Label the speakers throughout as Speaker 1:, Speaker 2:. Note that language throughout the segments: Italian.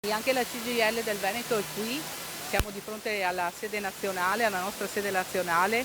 Speaker 1: E anche la CGIL del Veneto è qui, siamo di fronte alla sede nazionale, alla nostra sede nazionale,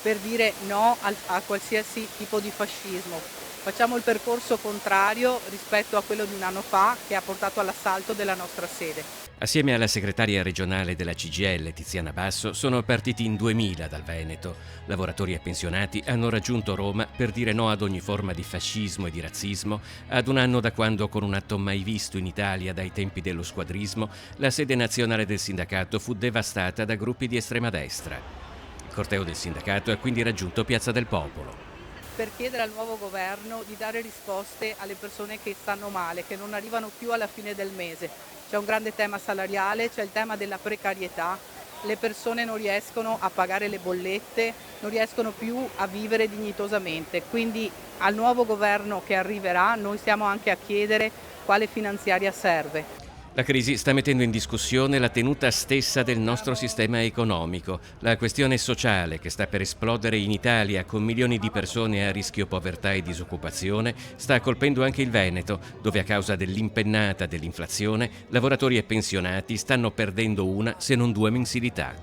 Speaker 1: per dire no a qualsiasi tipo di fascismo. Facciamo il percorso contrario rispetto a quello di un anno fa che ha portato all'assalto della nostra sede.
Speaker 2: Assieme alla segretaria regionale della CGIL, Tiziana Basso, sono partiti in 2000 dal Veneto. Lavoratori e pensionati hanno raggiunto Roma per dire no ad ogni forma di fascismo e di razzismo, ad un anno da quando, con un atto mai visto in Italia dai tempi dello squadrismo, la sede nazionale del sindacato fu devastata da gruppi di estrema destra. Il corteo del sindacato ha quindi raggiunto Piazza del Popolo.
Speaker 1: Per chiedere al nuovo governo di dare risposte alle persone che stanno male, che non arrivano più alla fine del mese. C'è un grande tema salariale, c'è il tema della precarietà, le persone non riescono a pagare le bollette, non riescono più a vivere dignitosamente. Quindi al nuovo governo che arriverà noi stiamo anche a chiedere quale finanziaria serve.
Speaker 2: La crisi sta mettendo in discussione la tenuta stessa del nostro sistema economico. La questione sociale che sta per esplodere in Italia con milioni di persone a rischio povertà e disoccupazione sta colpendo anche il Veneto, dove a causa dell'impennata dell'inflazione lavoratori e pensionati stanno perdendo una se non due mensilità.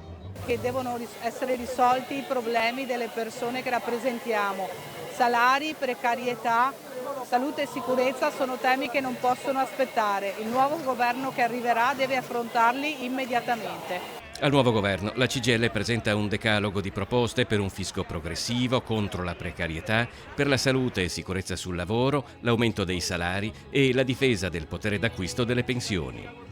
Speaker 1: Che devono essere risolti i problemi delle persone che rappresentiamo. Salari, precarietà, salute e sicurezza sono temi che non possono aspettare. Il nuovo governo che arriverà deve affrontarli immediatamente.
Speaker 2: Al nuovo governo la CGIL presenta un decalogo di proposte per un fisco progressivo, contro la precarietà, per la salute e sicurezza sul lavoro, l'aumento dei salari e la difesa del potere d'acquisto delle pensioni.